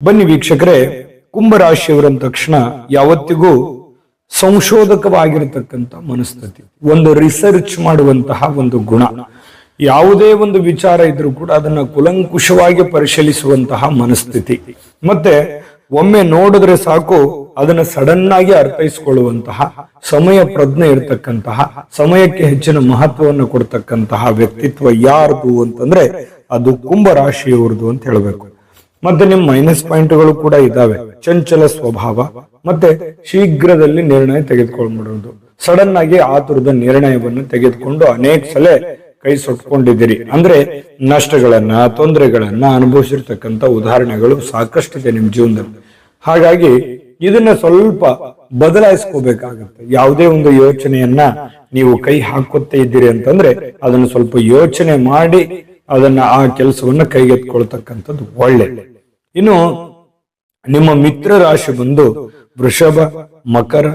ಬನ್ನಿ ವೀಕ್ಷಕರೇ, ಕುಂಭರಾಶಿಯವರಂದ ತಕ್ಷಣ ಯಾವತ್ತಿಗೂ ಸಂಶೋಧಕವಾಗಿರತಕ್ಕಂಥ ಮನಸ್ಥಿತಿ, ಒಂದು ರಿಸರ್ಚ್ ಮಾಡುವಂತಹ ಒಂದು ಗುಣ, ಯಾವುದೇ ಒಂದು ವಿಚಾರ ಇದ್ರೂ ಕೂಡ ಅದನ್ನ ಕುಲಂಕುಷವಾಗಿ ಪರಿಶೀಲಿಸುವಂತಹ ಮನಸ್ಥಿತಿ, ಮತ್ತೆ ಒಮ್ಮೆ ನೋಡಿದ್ರೆ ಸಾಕು ಅದನ್ನ ಸಡನ್ ಆಗಿ ಅರ್ಥೈಸಿಕೊಳ್ಳುವಂತಹ ಸಮಯ ಪ್ರಜ್ಞೆ ಇರತಕ್ಕಂತಹ, ಸಮಯಕ್ಕೆ ಹೆಚ್ಚಿನ ಮಹತ್ವವನ್ನು ಕೊಡ್ತಕ್ಕಂತಹ ವ್ಯಕ್ತಿತ್ವ ಯಾರ್ದು ಅಂತಂದ್ರೆ ಅದು ಕುಂಭರಾಶಿಯವರದು ಅಂತ ಹೇಳ್ಬೇಕು. ಮತ್ತೆ ನಿಮ್ ಮೈನಸ್ ಪಾಯಿಂಟ್ಗಳು ಕೂಡ ಇದಾವೆ. ಚಂಚಲ ಸ್ವಭಾವ, ಮತ್ತೆ ಶೀಘ್ರದಲ್ಲಿ ನಿರ್ಣಯ ತೆಗೆದುಕೊಂಡ್ಬಿಡೋದು, ಸಡನ್ ಆಗಿ ಆತುರದ ನಿರ್ಣಯವನ್ನು ತೆಗೆದುಕೊಂಡು ಅನೇಕ ಸಲ ಕೈ ಸುಟ್ಕೊಂಡಿದ್ದೀರಿ. ಅಂದ್ರೆ ನಷ್ಟಗಳನ್ನ, ತೊಂದರೆಗಳನ್ನ ಅನುಭವಿಸಿರ್ತಕ್ಕಂಥ ಉದಾಹರಣೆಗಳು ಸಾಕಷ್ಟಿದೆ ನಿಮ್ ಜೀವನದಲ್ಲಿ. ಹಾಗಾಗಿ ಇದನ್ನ ಸ್ವಲ್ಪ ಬದಲಾಯಿಸ್ಕೋಬೇಕಾಗುತ್ತೆ. ಯಾವುದೇ ಒಂದು ಯೋಚನೆಯನ್ನ ನೀವು ಕೈ ಹಾಕುತ್ತಾ ಇದ್ದೀರಿ ಅಂತಂದ್ರೆ ಅದನ್ನು ಸ್ವಲ್ಪ ಯೋಚನೆ ಮಾಡಿ ಅದನ್ನ ಆ ಕೆಲಸವನ್ನ ಕೈಗೆತ್ಕೊಳ್ತಕ್ಕಂಥದ್ದು ಒಳ್ಳೆ. ಇನ್ನು ನಿಮ್ಮ ಮಿತ್ರ ರಾಶಿ ಬಂದು ವೃಷಭ, ಮಕರ,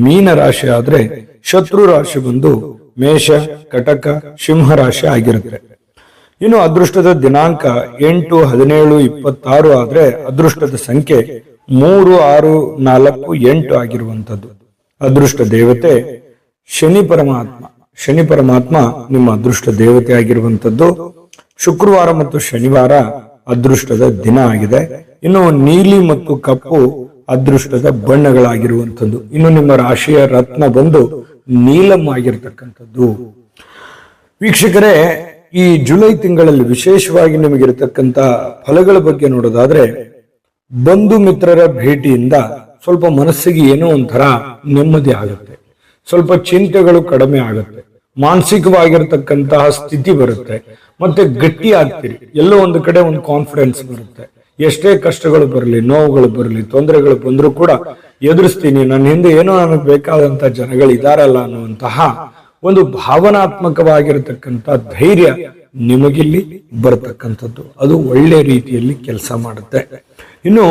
ಮೀನ ರಾಶಿ ಆದ್ರೆ ಶತ್ರು ರಾಶಿ ಬಂದು ಮೇಷ, ಕಟಕ, ಸಿಂಹ ರಾಶಿ ಆಗಿರುತ್ತೆ. ಇನ್ನು ಅದೃಷ್ಟದ ದಿನಾಂಕ 8, 17, 26 ಆದ್ರೆ ಅದೃಷ್ಟದ ಸಂಖ್ಯೆ 3, 6, 4, 8 ಆಗಿರುವಂತದ್ದು. ಅದೃಷ್ಟ ದೇವತೆ ಶನಿ ಪರಮಾತ್ಮ. ಶನಿ ಪರಮಾತ್ಮ ನಿಮ್ಮ ಅದೃಷ್ಟ ದೇವತೆ ಆಗಿರುವಂತದ್ದು. ಶುಕ್ರವಾರ ಮತ್ತು ಶನಿವಾರ ಅದೃಷ್ಟದ ದಿನ ಆಗಿದೆ. ಇನ್ನು ನೀಲಿ ಮತ್ತು ಕಪ್ಪು ಅದೃಷ್ಟದ ಬಣ್ಣಗಳಾಗಿರುವಂಥದ್ದು. ಇನ್ನು ನಿಮ್ಮ ರಾಶಿಯ ರತ್ನ ಬಂದು ನೀಲಂ ಆಗಿರ್ತಕ್ಕಂಥದ್ದು. ವೀಕ್ಷಕರೇ, ಈ ಜುಲೈ ತಿಂಗಳಲ್ಲಿ ವಿಶೇಷವಾಗಿ ನಿಮಗಿರತಕ್ಕಂತ ಫಲಗಳ ಬಗ್ಗೆ ನೋಡೋದಾದ್ರೆ, ಬಂಧು ಮಿತ್ರರ ಭೇಟಿಯಿಂದ ಸ್ವಲ್ಪ ಮನಸ್ಸಿಗೆ ಏನೋ ಒಂಥರ ನೆಮ್ಮದಿ ಆಗುತ್ತೆ, ಸ್ವಲ್ಪ ಚಿಂತೆಗಳು ಕಡಿಮೆ ಆಗುತ್ತೆ, ಮಾನಸಿಕವಾಗಿರ್ತಕ್ಕಂತಹ ಸ್ಥಿತಿ ಬರುತ್ತೆ, ಮತ್ತೆ ಗಟ್ಟಿ ಆಗ್ತೀರಿ. ಎಲ್ಲೋ ಒಂದು ಕಡೆ ಒಂದು ಕಾನ್ಫಿಡೆನ್ಸ್ ಬರುತ್ತೆ. ಎಷ್ಟೇ ಕಷ್ಟಗಳು ಬರಲಿ, ನೋವುಗಳು ಬರಲಿ, ತೊಂದರೆಗಳು ಬಂದರೂ ಕೂಡ ಎದುರಿಸ್ತೀನಿ, ನನ್ನ ಹಿಂದೆ ಏನೋ ನನಗೆ ಬೇಕಾದಂತ ಜನಗಳಿದಾರಲ್ಲ ಅನ್ನುವಂತಹ ಒಂದು ಭಾವನಾತ್ಮಕವಾಗಿರತಕ್ಕಂಥ ಧೈರ್ಯ ನಿಮಗಿಲ್ಲಿ ಬರತಕ್ಕಂಥದ್ದು. ಅದು ಒಳ್ಳೆ ರೀತಿಯಲ್ಲಿ ಕೆಲಸ ಮಾಡುತ್ತೆ. ಇನ್ನು